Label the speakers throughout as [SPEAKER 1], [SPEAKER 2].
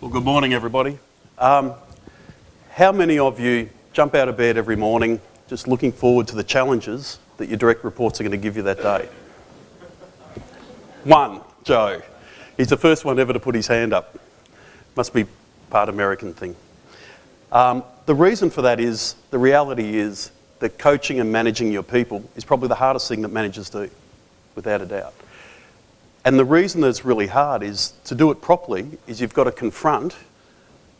[SPEAKER 1] Well, good morning, everybody. How many of you jump out of bed every morning just looking forward to the challenges that your direct reports are going to give you that day? One, Joe. He's the first one ever to put his hand up. Must be part American thing. The reason for that is, the reality is that coaching and managing your people is probably the hardest thing that managers do, without a doubt. And the reason that it's really hard is, to do it properly, is you've got to confront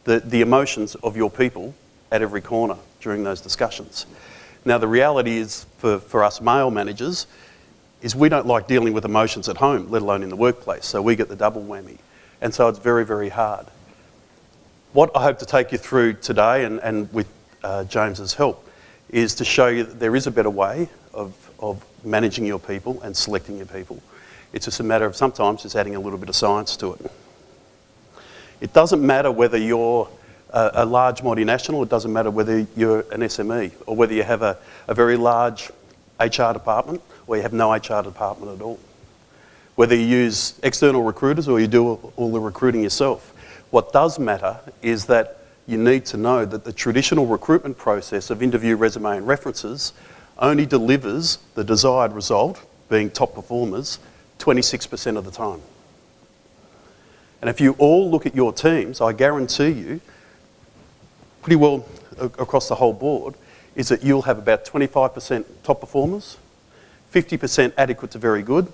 [SPEAKER 1] the emotions of your people at every corner during those discussions. Now, the reality is, for us male managers, is we don't like dealing with emotions at home, let alone in the workplace, so we get the double whammy. And so it's very, very hard. What I hope to take you through today, and with James's help, is to show you that there is a better way of managing your people and selecting your people. It's just a matter of sometimes just adding a little bit of science to it. It doesn't matter whether you're a large multinational, it doesn't matter whether you're an SME, or whether you have a very large HR department, or you have no HR department at all. Whether you use external recruiters or you do all the recruiting yourself. What does matter is that you need to know that the traditional recruitment process of interview, resume and references only delivers the desired result, being top performers, 26% of the time. And if you all look at your teams, I guarantee you, pretty well across the whole board, is that you'll have about 25% top performers, 50% adequate to very good,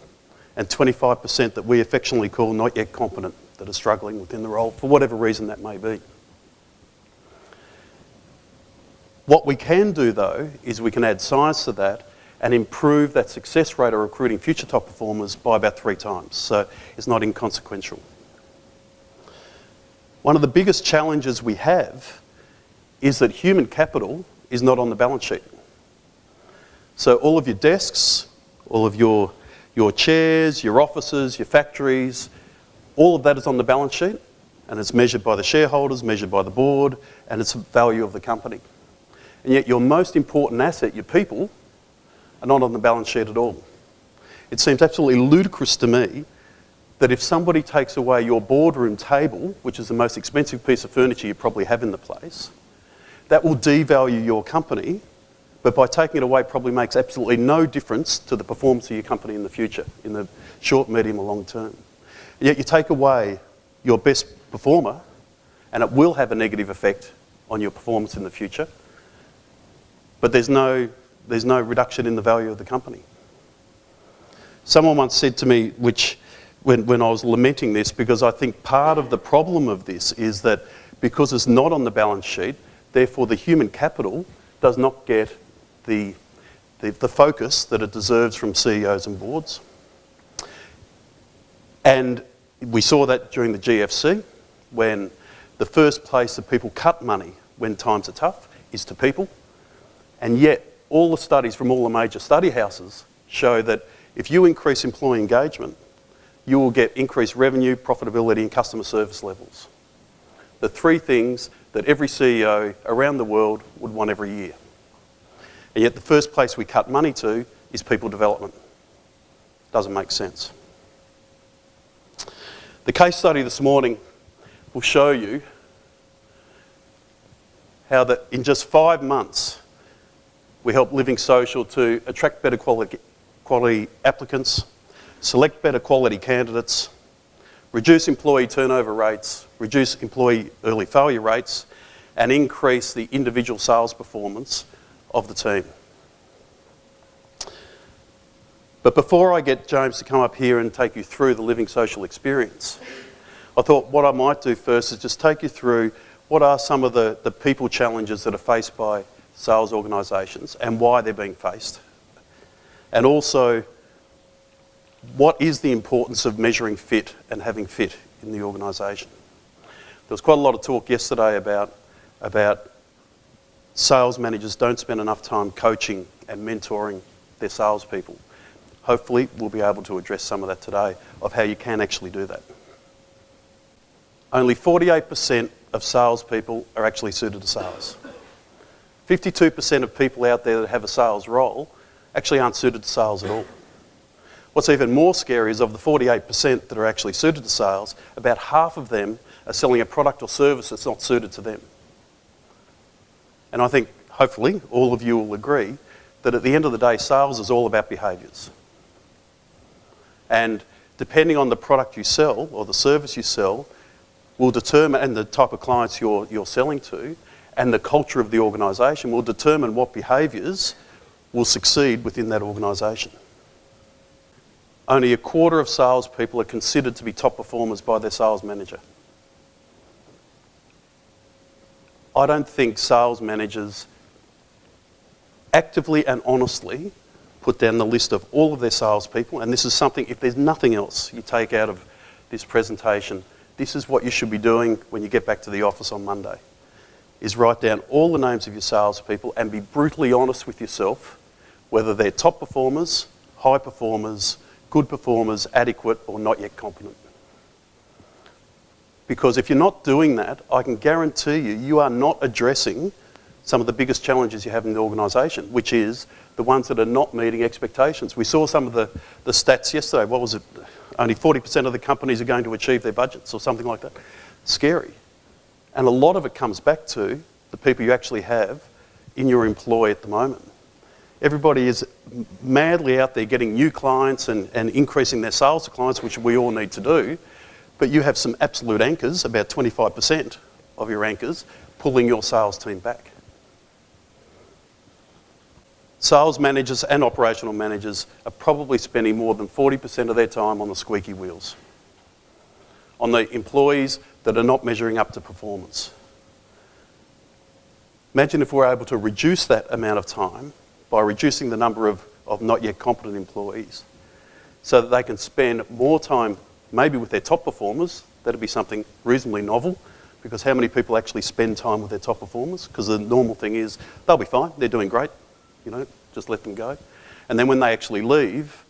[SPEAKER 1] and 25% that we affectionately call not yet competent, that are struggling within the role, for whatever reason that may be. What we can do, though, is we can add science to that and improve that success rate of recruiting future top performers by about 3 times. So it's not inconsequential. One of the biggest challenges we have is that human capital is not on the balance sheet. So all of your desks, all of your chairs, your offices, your factories, all of that is on the balance sheet, and it's measured by the shareholders, measured by the board, and it's the value of the company. And yet your most important asset, your people, are not on the balance sheet at all. It seems absolutely ludicrous to me that if somebody takes away your boardroom table, which is the most expensive piece of furniture you probably have in the place, that will devalue your company, but by taking it away probably makes absolutely no difference to the performance of your company in the future, in the short, medium or long term. And yet you take away your best performer and it will have a negative effect on your performance in the future, but there's no reduction in the value of the company. Someone once said to me, when I was lamenting this, because I think part of the problem of this is that because it's not on the balance sheet, therefore the human capital does not get the focus that it deserves from CEOs and boards. And we saw that during the GFC, when the first place that people cut money when times are tough is to people. And yet, all the studies from all the major study houses show that if you increase employee engagement, you will get increased revenue, profitability and customer service levels. The 3 things that every CEO around the world would want every year. And yet the first place we cut money to is people development. Doesn't make sense. The case study this morning will show you how that in just 5 months we helped Living Social to attract better quality applicants, select better quality candidates, reduce employee turnover rates, reduce employee early failure rates, and increase the individual sales performance of the team. But before I get James to come up here and take you through the Living Social experience, I thought what I might do first is just take you through what are some of the people challenges that are faced by sales organisations and why they're being faced. And also, what is the importance of measuring fit and having fit in the organisation? There was quite a lot of talk yesterday about sales managers don't spend enough time coaching and mentoring their salespeople. Hopefully, we'll be able to address some of that today, of how you can actually do that. Only 48% of salespeople are actually suited to sales. 52% of people out there that have a sales role actually aren't suited to sales at all. What's even more scary is of the 48% that are actually suited to sales, about half of them are selling a product or service that's not suited to them. And I think, hopefully, all of you will agree that at the end of the day, sales is all about behaviours. And depending on the product you sell or the service you sell will determine, and the type of clients you're selling to, and the culture of the organisation will determine what behaviours will succeed within that organisation. Only a quarter of salespeople are considered to be top performers by their sales manager. I don't think sales managers actively and honestly put down the list of all of their salespeople, and this is something, if there's nothing else you take out of this presentation, this is what you should be doing when you get back to the office on Monday, is write down all the names of your salespeople and be brutally honest with yourself, whether they're top performers, high performers, good performers, adequate, or not yet competent. Because if you're not doing that, I can guarantee you, you are not addressing some of the biggest challenges you have in the organisation, which is the ones that are not meeting expectations. We saw some of the stats yesterday. What was it? Only 40% of the companies are going to achieve their budgets or something like that. Scary. And a lot of it comes back to the people you actually have in your employ at the moment. Everybody is madly out there getting new clients and increasing their sales to clients, which we all need to do. But you have some absolute anchors, about 25% of your anchors, pulling your sales team back. Sales managers and operational managers are probably spending more than 40% of their time on the squeaky wheels, on the employees that are not measuring up to performance. Imagine if we're able to reduce that amount of time by reducing the number of not yet competent employees so that they can spend more time maybe with their top performers. That'd be something reasonably novel, because how many people actually spend time with their top performers? Because the normal thing is they'll be fine, they're doing great, you know, just let them go. And then when they actually leave,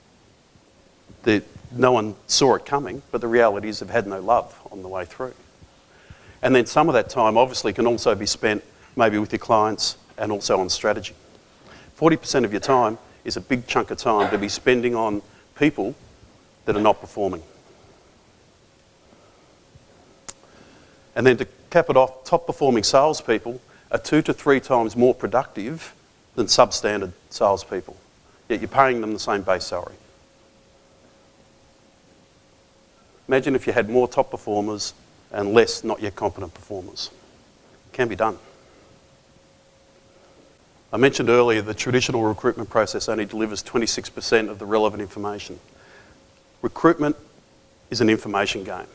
[SPEAKER 1] no one saw it coming, but the reality is they've had no love on the way through. And then some of that time obviously can also be spent maybe with your clients and also on strategy. 40% of your time is a big chunk of time to be spending on people that are not performing. And then to cap it off, top performing salespeople are 2 to 3 times more productive than substandard salespeople, yet you're paying them the same base salary. Imagine if you had more top performers and less not yet competent performers. It can be done. I mentioned earlier the traditional recruitment process only delivers 26% of the relevant information. Recruitment is an information game.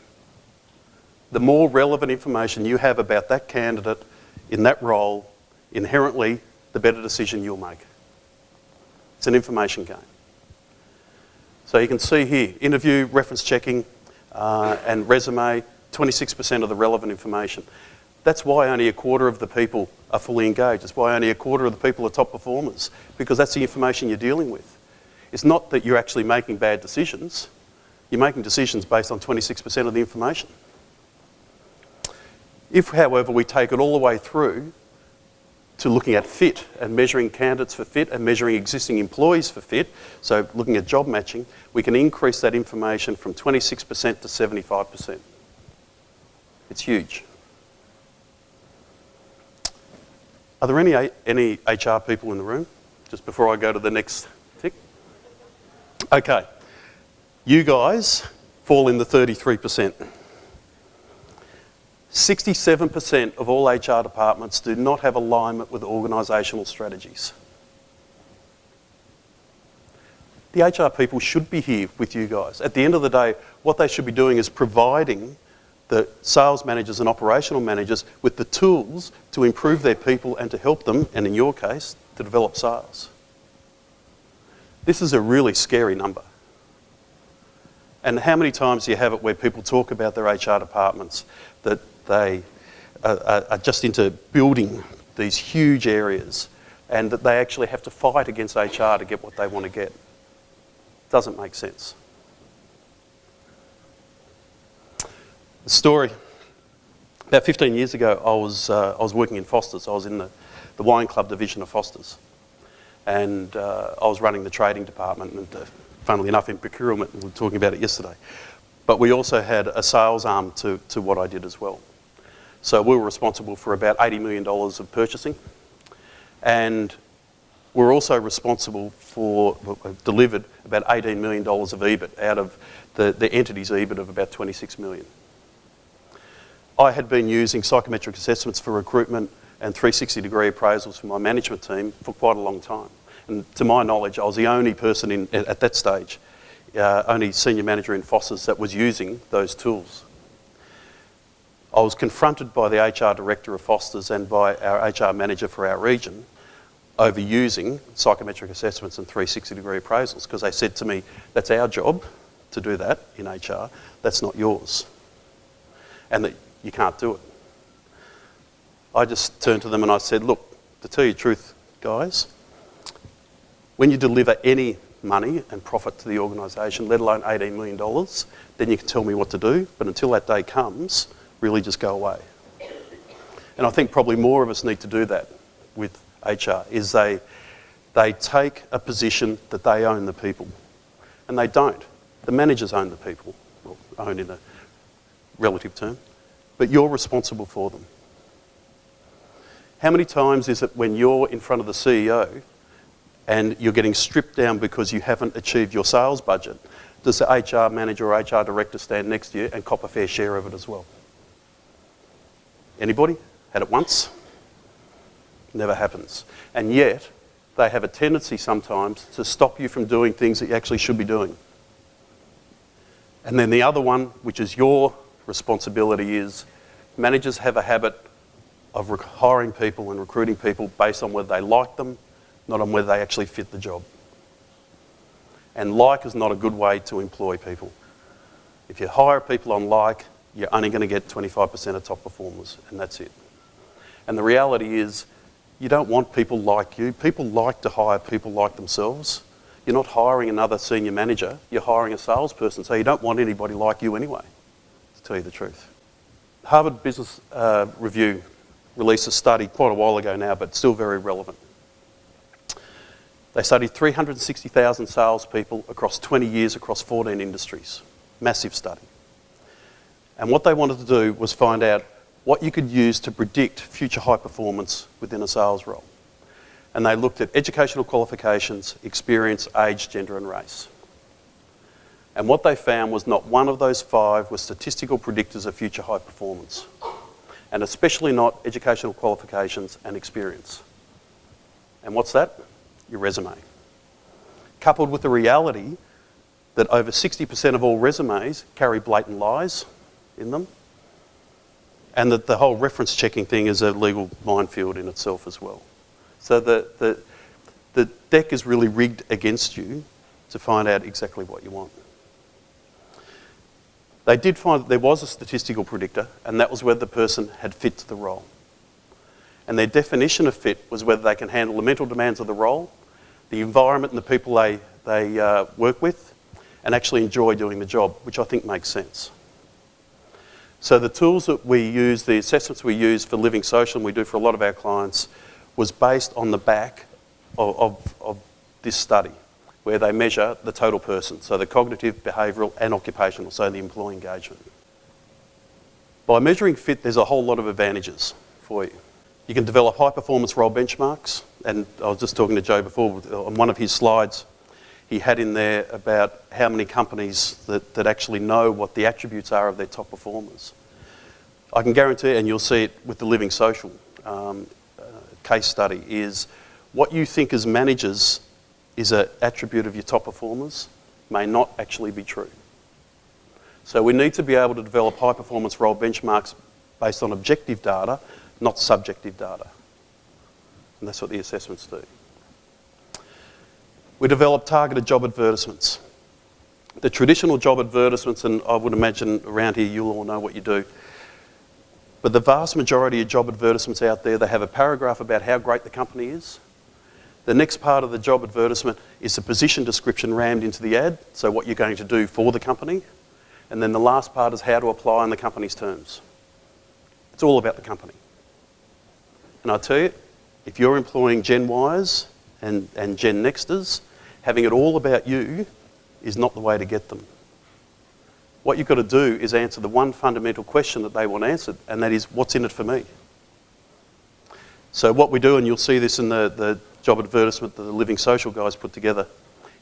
[SPEAKER 1] The more relevant information you have about that candidate in that role, inherently, the better decision you'll make. It's an information game. So you can see here, interview, reference checking, and resume, 26% of the relevant information. That's why only a quarter of the people are fully engaged. That's why only a quarter of the people are top performers, because that's the information you're dealing with. It's not that you're actually making bad decisions. You're making decisions based on 26% of the information. If, however, we take it all the way through to looking at fit and measuring candidates for fit and measuring existing employees for fit, so looking at job matching, we can increase that information from 26% to 75%. It's huge. Are there any HR people in the room? Just before I go to the next tick. Okay. You guys fall in the 33%. 67% of all HR departments do not have alignment with organisational strategies. The HR people should be here with you guys. At the end of the day, what they should be doing is providing the sales managers and operational managers with the tools to improve their people and to help them, and in your case, to develop sales. This is a really scary number. And how many times do you have it where people talk about their HR departments, that they are just into building these huge areas and that they actually have to fight against HR to get what they want to get? Doesn't make sense. The story. About 15 years ago, I was working in Foster's. I was in the wine club division of Foster's. And I was running the trading department, and funnily enough in procurement, and we were talking about it yesterday. But we also had a sales arm to what I did as well. So we were responsible for about $80 million of purchasing, and we're also responsible for, delivered about $18 million of EBIT out of the entity's EBIT of about $26 million. I had been using psychometric assessments for recruitment and 360-degree appraisals for my management team for quite a long time. And to my knowledge, I was the only person at that stage, only senior manager in Foster's that was using those tools. I was confronted by the HR director of Foster's and by our HR manager for our region over using psychometric assessments and 360-degree appraisals, because they said to me, that's our job to do that in HR, that's not yours, and that you can't do it. I just turned to them and I said, look, to tell you the truth, guys, when you deliver any money and profit to the organisation, let alone $18 million, then you can tell me what to do, but until that day comes, really just go away. And I think probably more of us need to do that with HR, is they take a position that they own the people, and they don't. The managers own the people, well, own in a relative term, but you're responsible for them. How many times is it when you're in front of the CEO and you're getting stripped down because you haven't achieved your sales budget, does the HR manager or HR director stand next to you and cop a fair share of it as well? Anybody? Had it once? Never happens. And yet, they have a tendency sometimes to stop you from doing things that you actually should be doing. And then the other one, which is your responsibility, is managers have a habit of hiring people and recruiting people based on whether they like them, not on whether they actually fit the job. And like is not a good way to employ people. If you hire people on like, you're only going to get 25% of top performers, and that's it. And the reality is, you don't want people like you. People like to hire people like themselves. You're not hiring another senior manager, you're hiring a salesperson, so you don't want anybody like you anyway, to tell you the truth. Harvard Business Review released a study quite a while ago now, but still very relevant. They studied 360,000 salespeople across 20 years across 14 industries. Massive study. And what they wanted to do was find out what you could use to predict future high performance within a sales role. And they looked at educational qualifications, experience, age, gender and race. And what they found was not one of those 5 was statistical predictors of future high performance, and especially not educational qualifications and experience. And what's that? Your resume. Coupled with the reality that over 60% of all resumes carry blatant lies in them, and that the whole reference checking thing is a legal minefield in itself as well. So the deck is really rigged against you to find out exactly what you want. They did find that there was a statistical predictor, and that was whether the person had fit to the role. And their definition of fit was whether they can handle the mental demands of the role, the environment and the people they work with, and actually enjoy doing the job, which I think makes sense. So the tools that we use, the assessments we use for Living Social, and we do for a lot of our clients, was based on the back of this study, where they measure the total person, so the cognitive, behavioural and occupational, so the employee engagement. By measuring fit, there's a whole lot of advantages for you. You can develop high-performance role benchmarks, and I was just talking to Joe before, on one of his slides, he had in there about how many companies that actually know what the attributes are of their top performers. I can guarantee, and you'll see it with the Living Social case study, is what you think as managers is an attribute of your top performers may not actually be true. So we need to be able to develop high-performance role benchmarks based on objective data, not subjective data. And that's what the assessments do. We develop targeted job advertisements. The traditional job advertisements, and I would imagine around here you'll all know what you do, but the vast majority of job advertisements out there, they have a paragraph about how great the company is. The next part of the job advertisement is the position description rammed into the ad, so what you're going to do for the company. And then the last part is how to apply on the company's terms. It's all about the company. And I tell you, if you're employing Gen Ys and Gen Nexters, having it all about you is not the way to get them. What you've got to do is answer the one fundamental question that they want answered, and that is, what's in it for me? So what we do, and you'll see this in the job advertisement that the Living Social guys put together,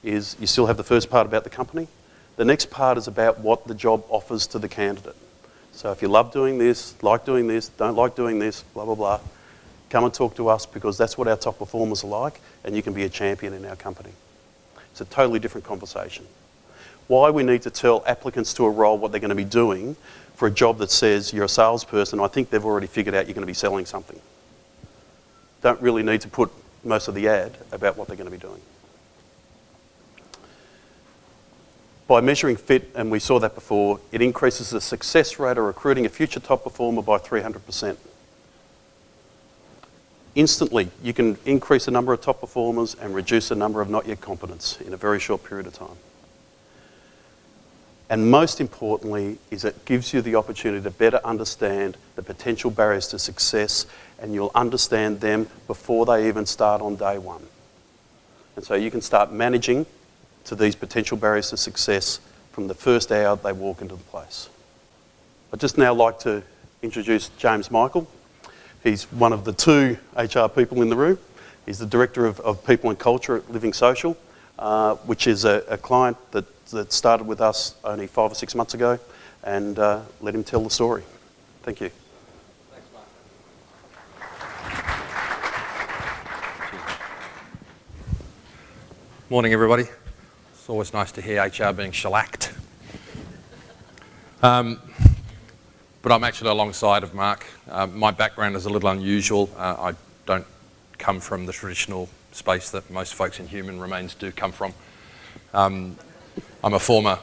[SPEAKER 1] is you still have the first part about the company. The next part is about what the job offers to the candidate. So if you love doing this, don't like doing this, blah, blah, blah, come and talk to us, because that's what our top performers are like, and you can be a champion in our company. It's a totally different conversation. Why we need to tell applicants to a role what they're going to be doing for a job that says you're a salesperson, I think they've already figured out you're going to be selling something. Don't really need to put most of the ad about what they're going to be doing. By measuring fit, and we saw that before, it increases the success rate of recruiting a future top performer by 300%. Instantly, you can increase the number of top performers and reduce the number of not yet competents in a very short period of time. And most importantly, is it gives you the opportunity to better understand the potential barriers to success, and you'll understand them before they even start on day one. And so you can start managing to these potential barriers to success from the first hour they walk into the place. I'd just now like to introduce James Michael. He's one of the two HR people in the room. He's the Director of People and Culture at Living Social, which is a client that started with us only 5 or 6 months ago, and let him tell the story. Thank you.
[SPEAKER 2] Thanks, Mark. Morning, everybody. It's always nice to hear HR being shellacked. But I'm actually alongside of Mark. My background is a little unusual. I don't come from the traditional space that most folks in human remains do come from. I'm a former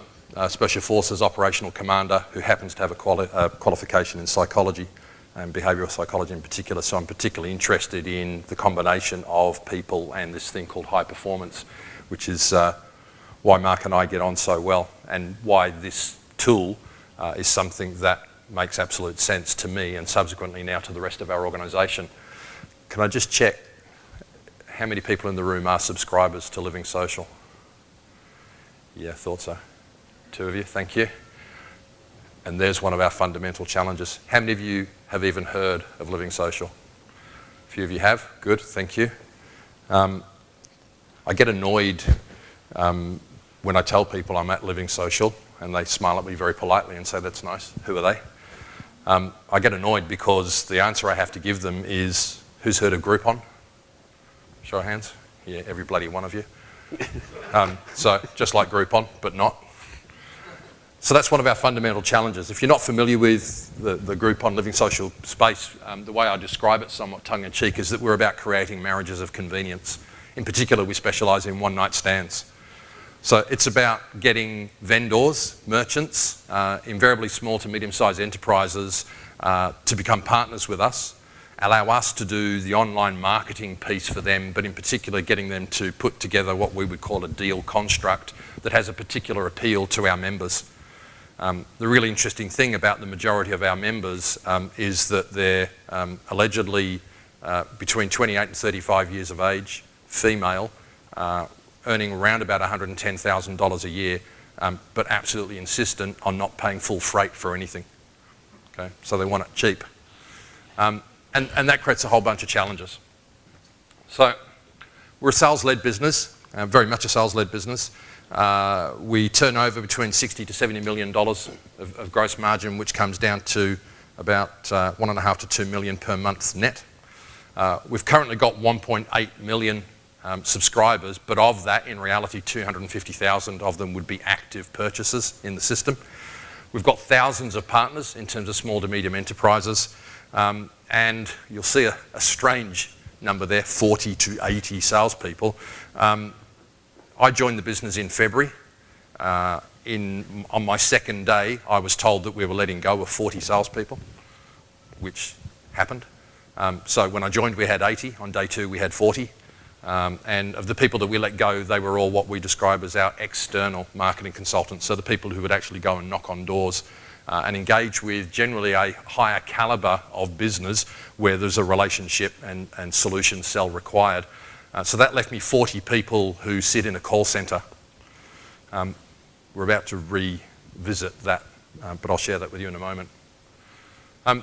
[SPEAKER 2] Special Forces operational commander who happens to have a qualification in psychology and behavioural psychology in particular, so I'm particularly interested in the combination of people and this thing called high performance, which is why Mark and I get on so well, and why this tool is something that makes absolute sense to me and subsequently now to the rest of our organisation. Can I just check how many people in the room are subscribers to Living Social? Yeah, thought so. 2 of you, thank you. And there's one of our fundamental challenges. How many of you have even heard of Living Social? A few of you have, good, thank you. I get annoyed when I tell people I'm at Living Social and they smile at me very politely and say, that's nice, who are they? I get annoyed because the answer I have to give them is, who's heard of Groupon? Show of hands. Yeah, every bloody one of you. So just like Groupon, but not. So that's one of our fundamental challenges. If you're not familiar with the Groupon Living Social space, the way I describe it somewhat tongue-in-cheek is that we're about creating marriages of convenience. In particular, we specialise in one-night stands. So it's about getting vendors, merchants, invariably small to medium-sized enterprises to become partners with us, allow us to do the online marketing piece for them, but in particular getting them to put together what we would call a deal construct that has a particular appeal to our members. The really interesting thing about the majority of our members is that they're allegedly between 28 and 35 years of age, female, earning around about $110,000 a year, but absolutely insistent on not paying full freight for anything. Okay, so they want it cheap. And that creates a whole bunch of challenges. So we're a sales-led business, very much a sales-led business. We turn over between $60 to $70 million of gross margin, which comes down to about $1.5 to $2 million per month net. We've currently got 1.8 million subscribers, but of that, in reality, 250,000 of them would be active purchasers in the system. We've got thousands of partners in terms of small to medium enterprises, and you'll see a strange number there, 40 to 80 salespeople. I joined the business in February. On my second day, I was told that we were letting go of 40 salespeople, which happened. So when I joined, we had 80. On day 2, we had 40. And of the people that we let go, they were all what we describe as our external marketing consultants, so the people who would actually go and knock on doors and engage with generally a higher calibre of business where there's a relationship and solution sell required. So that left me 40 people who sit in a call centre. We're about to revisit that but I'll share that with you in a moment.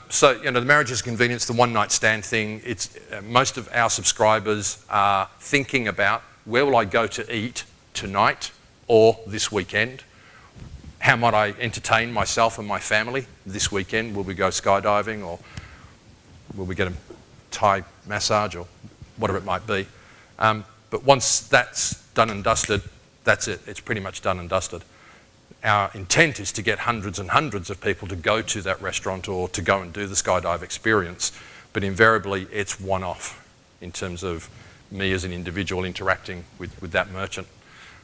[SPEAKER 2] So, the marriage is convenience, the one-night stand thing, it's most of our subscribers are thinking about, where will I go to eat tonight or this weekend? How might I entertain myself and my family this weekend? Will we go skydiving, or will we get a Thai massage, or whatever it might be? But once that's done and dusted, that's it. It's pretty much done and dusted. Our intent is to get hundreds and hundreds of people to go to that restaurant or to go and do the skydive experience, but invariably it's one-off in terms of me as an individual interacting with that merchant.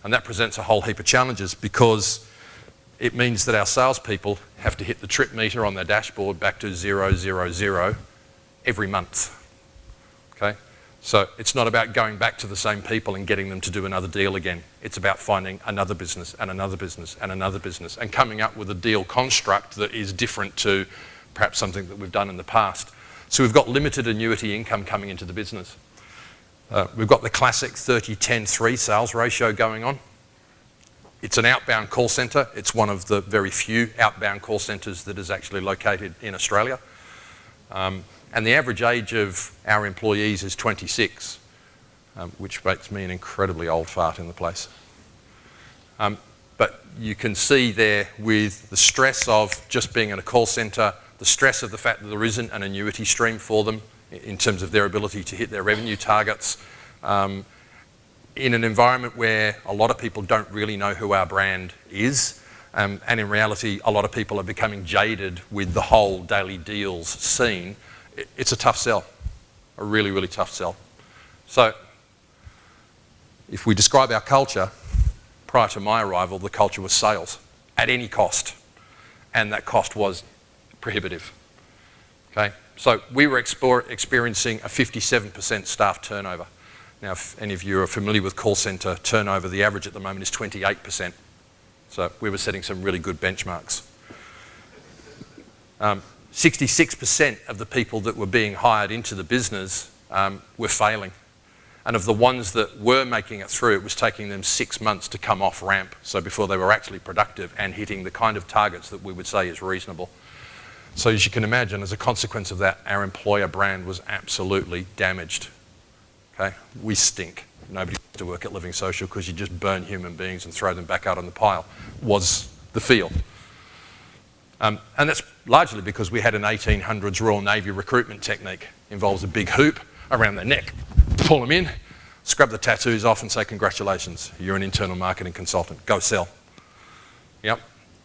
[SPEAKER 2] And that presents a whole heap of challenges, because it means that our salespeople have to hit the trip meter on their dashboard back to 000 every month. Okay? So it's not about going back to the same people and getting them to do another deal again. It's about finding another business and another business and another business and coming up with a deal construct that is different to perhaps something that we've done in the past. So we've got limited annuity income coming into the business. We've got the classic 30-10-3 sales ratio going on. It's an outbound call centre. It's one of the very few outbound call centres that is actually located in Australia. And the average age of our employees is 26, which makes me an incredibly old fart in the place. But you can see there, with the stress of just being in a call centre, the stress of the fact that there isn't an annuity stream for them in terms of their ability to hit their revenue targets, in an environment where a lot of people don't really know who our brand is, and in reality a lot of people are becoming jaded with the whole daily deals scene. It's a tough sell, a really, really tough sell. So if we describe our culture, prior to my arrival, the culture was sales at any cost, and that cost was prohibitive. Okay? So we were experiencing a 57% staff turnover. Now, if any of you are familiar with call centre turnover, the average at the moment is 28%. So we were setting some really good benchmarks. 66% of the people that were being hired into the business were failing. And of the ones that were making it through, it was taking them 6 months to come off ramp, so before they were actually productive and hitting the kind of targets that we would say is reasonable. So as you can imagine, as a consequence of that, our employer brand was absolutely damaged. Okay? We stink. Nobody wants to work at Living Social because you just burn human beings and throw them back out on the pile, was the feel. And that's largely because we had an 1800s Royal Navy recruitment technique. Involves a big hoop around their neck, pull them in, scrub the tattoos off and say, congratulations, you're an internal marketing consultant, go sell. Yep.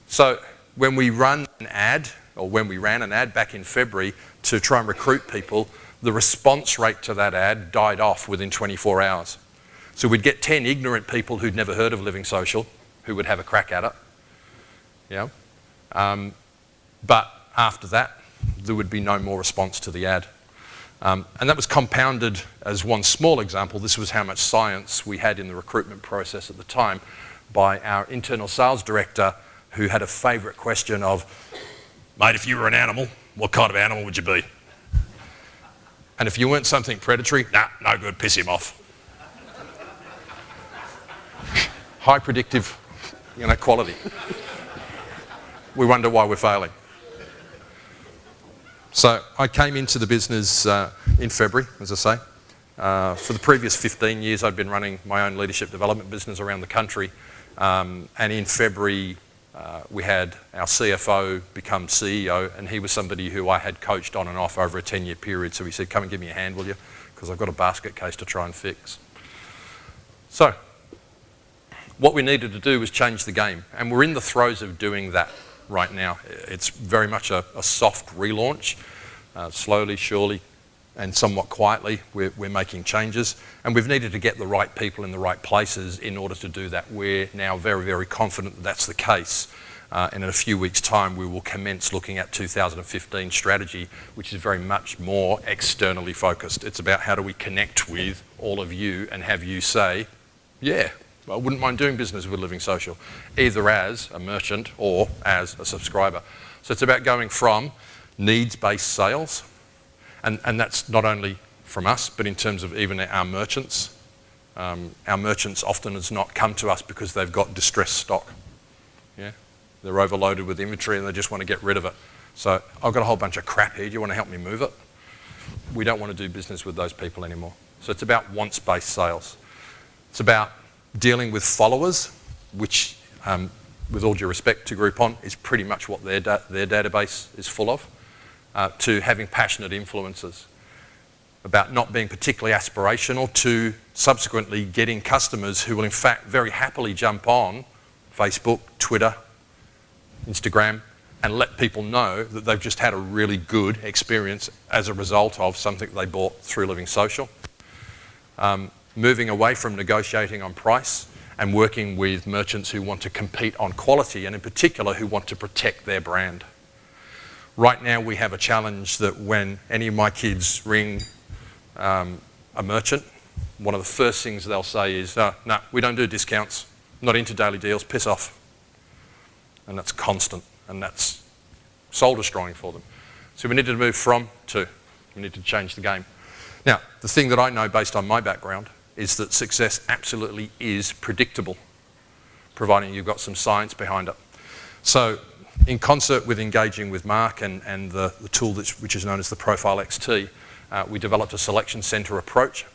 [SPEAKER 2] So when we run an ad, or when we ran an ad back in February to try and recruit people, the response rate to that ad died off within 24 hours. So we'd get 10 ignorant people who'd never heard of Living Social who would have a crack at it. Yeah. But after that, there would be no more response to the ad. And that was compounded, as one small example, this was how much science we had in the recruitment process at the time, by our internal sales director, who had a favourite question of, mate, if you were an animal, what kind of animal would you be? And if you weren't something predatory, nah, no good, piss him off. High predictive, quality. We wonder why we're failing. So I came into the business in February, as I say. For the previous 15 years, I'd been running my own leadership development business around the country. And in February, we had our CFO become CEO, and he was somebody who I had coached on and off over a 10-year period. So he said, come and give me a hand, will you? Because I've got a basket case to try and fix. So what we needed to do was change the game. And we're in the throes of doing that right now. It's very much a soft relaunch. Slowly, surely, and somewhat quietly, we're making changes. And we've needed to get the right people in the right places in order to do that. We're now very, very confident that that's the case. And in a few weeks' time, we will commence looking at 2015 strategy, which is very much more externally focused. It's about how do we connect with all of you and have you say, yeah, I wouldn't mind doing business with Living Social, either as a merchant or as a subscriber. So it's about going from needs-based sales, and that's not only from us, but in terms of even our merchants. Our merchants often has not come to us because they've got distressed stock. Yeah? They're overloaded with inventory and they just want to get rid of it. So I've got a whole bunch of crap here. Do you want to help me move it? We don't want to do business with those people anymore. So it's about wants-based sales. It's about dealing with followers, which, with all due respect to Groupon, is pretty much what their database is full of, to having passionate influencers, about not being particularly aspirational, to subsequently getting customers who will in fact very happily jump on Facebook, Twitter, Instagram, and let people know that they've just had a really good experience as a result of something they bought through Living Social. Moving away from negotiating on price and working with merchants who want to compete on quality, and in particular who want to protect their brand. Right now we have a challenge that when any of my kids ring a merchant, one of the first things they'll say is, no, we don't do discounts, not into daily deals, piss off. And that's constant, and that's soul destroying for them. So we need to move from to. We need to change the game. Now, the thing that I know based on my background is that success absolutely is predictable, providing you've got some science behind it. So in concert with engaging with Mark and the tool which is known as the Profile XT, we developed a selection centre approach.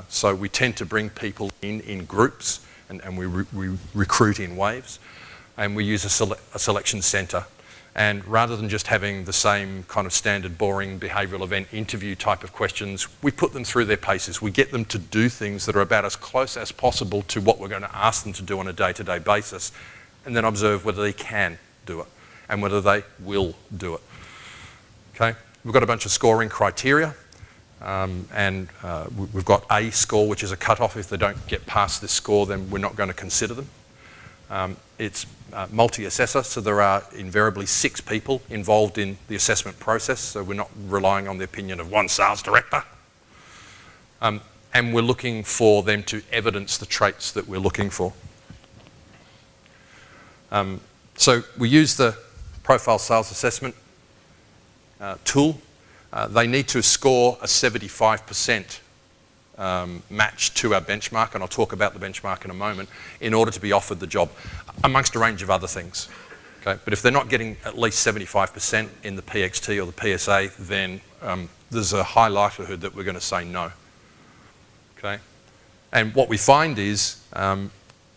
[SPEAKER 2] So we tend to bring people in groups, and we recruit in waves, and we use a selection centre. And rather than just having the same kind of standard boring behavioural event interview type of questions, we put them through their paces. We get them to do things that are about as close as possible to what we're going to ask them to do on a day-to-day basis, and then observe whether they can do it and whether they will do it. Okay? We've got a bunch of scoring criteria, and we've got a score, which is a cut-off. If they don't get past this score, then we're not going to consider them. It's multi-assessor, so there are invariably 6 people involved in the assessment process, so we're not relying on the opinion of one sales director. And we're looking for them to evidence the traits that we're looking for. So we use the Profile Sales Assessment tool. They need to score a 75% match to our benchmark, and I'll talk about the benchmark in a moment, in order to be offered the job, amongst a range of other things. Okay? But if they're not getting at least 75% in the PXT or the PSA, then there's a high likelihood that we're going to say no. Okay? And what we find is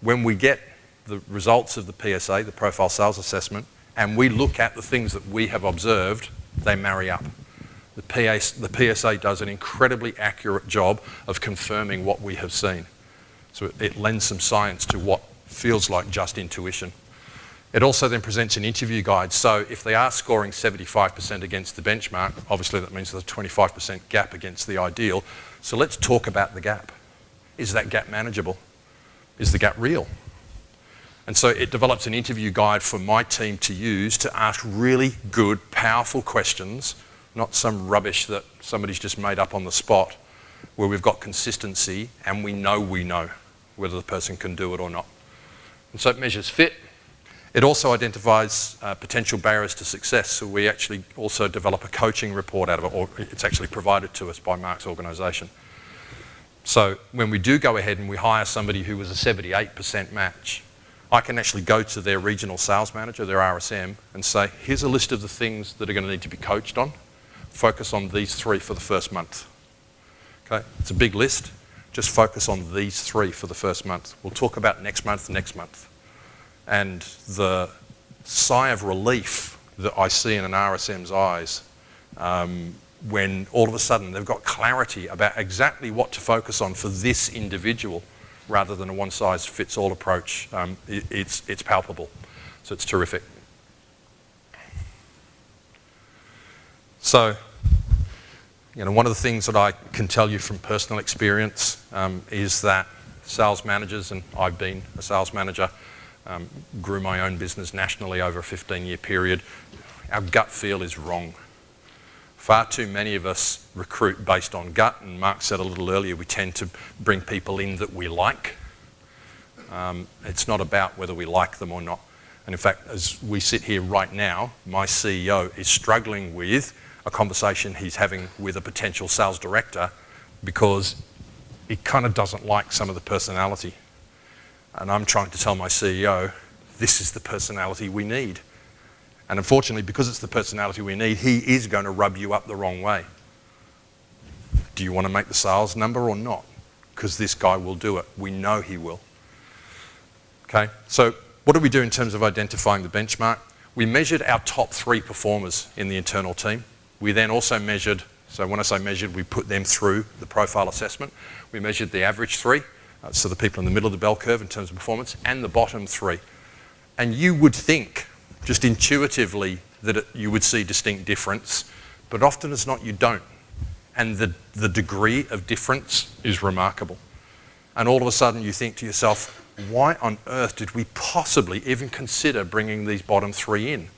[SPEAKER 2] when we get the results of the PSA, the Profile Sales Assessment, and we look at the things that we have observed, they marry up. The PSA does an incredibly accurate job of confirming what we have seen. So it lends some science to what feels like just intuition. It also then presents an interview guide. So if they are scoring 75% against the benchmark, obviously that means there's a 25% gap against the ideal. So let's talk about the gap. Is that gap manageable? Is the gap real? And so it develops an interview guide for my team to use to ask really good, powerful questions, not some rubbish that somebody's just made up on the spot, where we've got consistency and we know whether the person can do it or not. And so it measures fit. It also identifies potential barriers to success. So we actually also develop a coaching report out of it, or it's actually provided to us by Mark's organisation. So when we do go ahead and we hire somebody who was a 78% match, I can actually go to their regional sales manager, their RSM, and say, here's a list of the things that are going to need to be coached on. Focus on these 3 for the first month. Okay, it's a big list. Just focus on these 3 for the first month. We'll talk about next month. And the sigh of relief that I see in an RSM's eyes when all of a sudden they've got clarity about exactly what to focus on for this individual rather than a one-size-fits-all approach, it's palpable. So it's terrific. So, one of the things that I can tell you from personal experience is that sales managers, and I've been a sales manager, grew my own business nationally over a 15-year period, our gut feel is wrong. Far too many of us recruit based on gut, and Mark said a little earlier, we tend to bring people in that we like. It's not about whether we like them or not. And in fact, as we sit here right now, my CEO is struggling with a conversation he's having with a potential sales director because he kind of doesn't like some of the personality. And I'm trying to tell my CEO, this is the personality we need. And unfortunately, because it's the personality we need, he is going to rub you up the wrong way. Do you want to make the sales number or not? Because this guy will do it. We know he will. Okay, so what do we do in terms of identifying the benchmark? We measured our top 3 performers in the internal team. We then also measured, so when I say measured, we put them through the profile assessment. We measured the average 3, so the people in the middle of the bell curve in terms of performance, and the bottom 3. And you would think, just intuitively, that you would see distinct difference, but often as not, you don't. And the degree of difference is remarkable. And all of a sudden you think to yourself, why on earth did we possibly even consider bringing these bottom 3 in?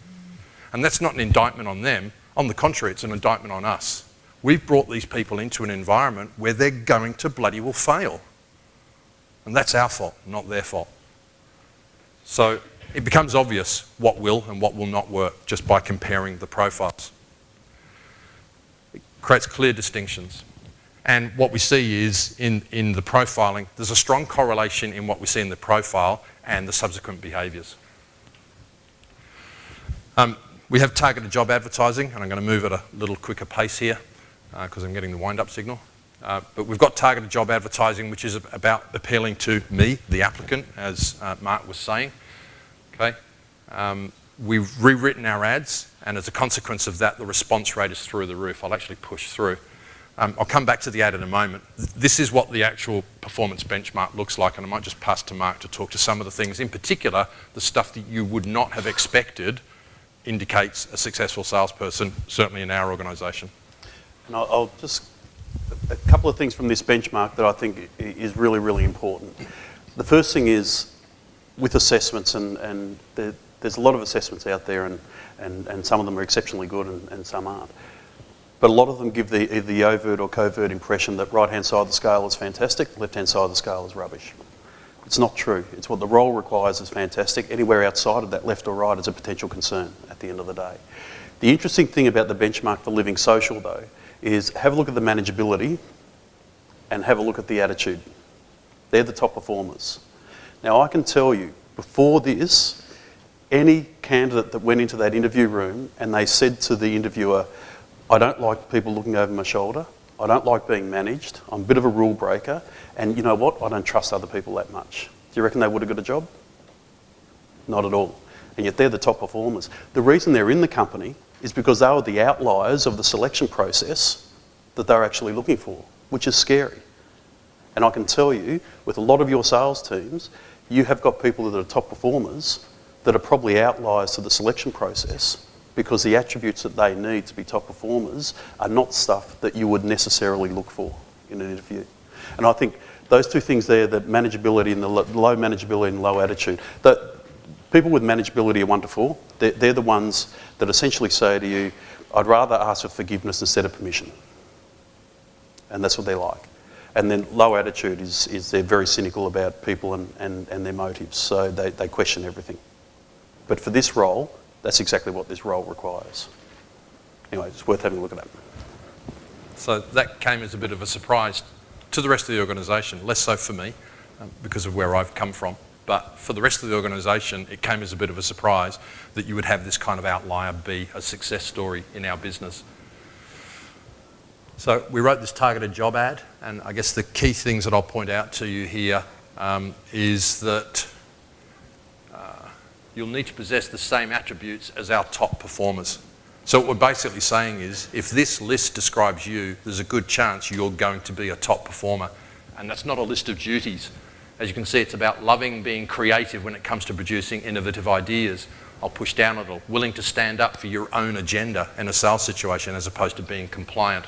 [SPEAKER 2] And that's not an indictment on them. On the contrary, it's an indictment on us. We've brought these people into an environment where they're going to bloody well fail. And that's our fault, not their fault. So it becomes obvious what will and what will not work just by comparing the profiles. It creates clear distinctions. And what we see is in the profiling, there's a strong correlation in what we see in the profile and the subsequent behaviours. We have targeted job advertising, and I'm going to move at a little quicker pace here because I'm getting the wind-up signal. But we've got targeted job advertising, which is about appealing to me, the applicant, as Mark was saying. Okay. We've rewritten our ads, and as a consequence of that, the response rate is through the roof. I'll actually push through. I'll come back to the ad in a moment. This is what the actual performance benchmark looks like, and I might just pass to Mark to talk to some of the things. In particular, the stuff that you would not have expected indicates a successful salesperson, certainly in our organisation.
[SPEAKER 1] And I'll just, a couple of things from this benchmark that I think is really, really important. The first thing is with assessments, and there's a lot of assessments out there, and some of them are exceptionally good and some aren't. But a lot of them give the overt or covert impression that right-hand side of the scale is fantastic, left-hand side of the scale is rubbish. It's not true. It's what the role requires is fantastic. Anywhere outside of that, left or right, is a potential concern at the end of the day. The interesting thing about the benchmark for Living Social, though, is have a look at the manageability and have a look at the attitude. They're the top performers. Now, I can tell you, before this, any candidate that went into that interview room and they said to the interviewer, I don't like people looking over my shoulder, I don't like being managed, I'm a bit of a rule breaker, and you know what, I don't trust other people that much. Do you reckon they would have got a job? Not at all. And yet they're the top performers. The reason they're in the company is because they were the outliers of the selection process that they're actually looking for, which is scary. And I can tell you, with a lot of your sales teams, you have got people that are top performers that are probably outliers to the selection process because the attributes that they need to be top performers are not stuff that you would necessarily look for in an interview. And I think those two things there, the manageability and the low manageability and low attitude, that people with manageability are wonderful. They're the ones that essentially say to you, I'd rather ask for forgiveness instead of permission. And that's what they're like. And then low attitude is they're very cynical about people and their motives, so they question everything. But for this role, that's exactly what this role requires. Anyway, it's worth having a look at that.
[SPEAKER 2] So that came as a bit of a surprise to the rest of the organisation, less so for me because of where I've come from. But for the rest of the organisation, it came as a bit of a surprise that you would have this kind of outlier be a success story in our business. So we wrote this targeted job ad, and I guess the key things that I'll point out to you here is that you'll need to possess the same attributes as our top performers. So what we're basically saying is, if this list describes you, there's a good chance you're going to be a top performer. And that's not a list of duties. As you can see, it's about loving being creative when it comes to producing innovative ideas. I'll push down a little. Willing to stand up for your own agenda in a sales situation as opposed to being compliant.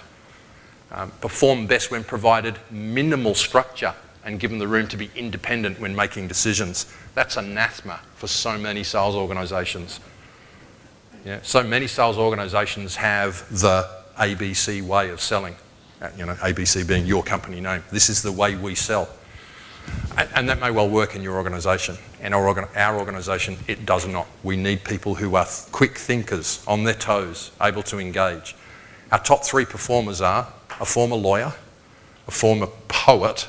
[SPEAKER 2] Perform best when provided minimal structure and given the room to be independent when making decisions. That's anathema for so many sales organisations. Yeah, so many sales organisations have the ABC way of selling. ABC being your company name. This is the way we sell. And that may well work in your organisation. In our organisation, it does not. We need people who are quick thinkers, on their toes, able to engage. Our top 3 performers are a former lawyer, a former poet,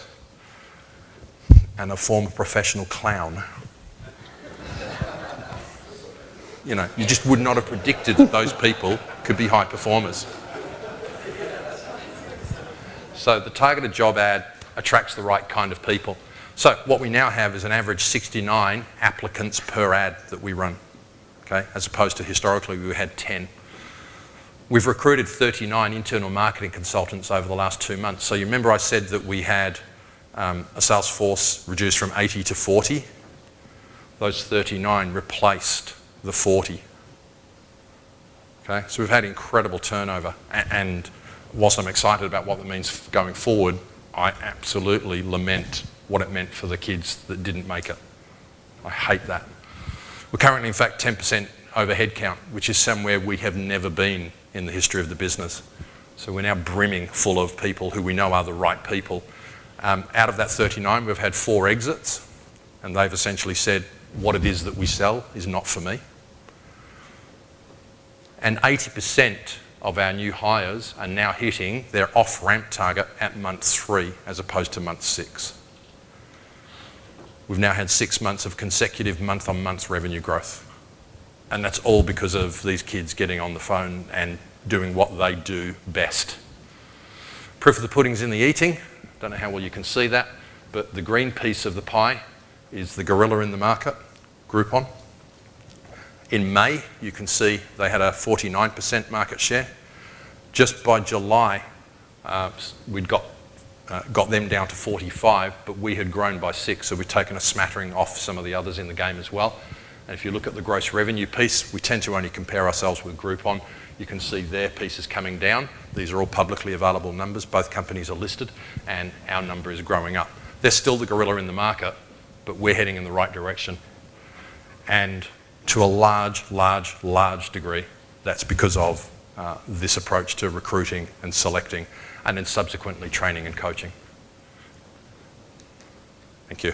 [SPEAKER 2] and a former professional clown. You know, you just would not have predicted that those people could be high performers. So the targeted job ad attracts the right kind of people. So what we now have is an average 69 applicants per ad that we run, okay, as opposed to historically we had 10. We've recruited 39 internal marketing consultants over the last 2 months. So you remember I said that we had a sales force reduced from 80 to 40? Those 39 replaced the 40. Okay, so we've had incredible turnover, and whilst I'm excited about what that means going forward, I absolutely lament what it meant for the kids that didn't make it. I hate that. We're currently, in fact, 10% over headcount, which is somewhere we have never been in the history of the business. So we're now brimming full of people who we know are the right people. Out of that 39, we've had 4 exits, and they've essentially said, what it is that we sell is not for me. And 80% of our new hires are now hitting their off-ramp target at month 3 as opposed to month 6. We've now had 6 months of consecutive month-on-month revenue growth. And that's all because of these kids getting on the phone and doing what they do best. Proof of the pudding's in the eating. Don't know how well you can see that, but the green piece of the pie is the gorilla in the market, Groupon. In May, you can see they had a 49% market share. Just by July, we'd got them down to 45, but we had grown by 6, so we've taken a smattering off some of the others in the game as well. And if you look at the gross revenue piece, we tend to only compare ourselves with Groupon. You can see their piece is coming down. These are all publicly available numbers. Both companies are listed, and our number is growing up. They're still the gorilla in the market, but we're heading in the right direction. And to a large degree, that's because of this approach to recruiting and selecting, and then subsequently training and coaching. Thank you.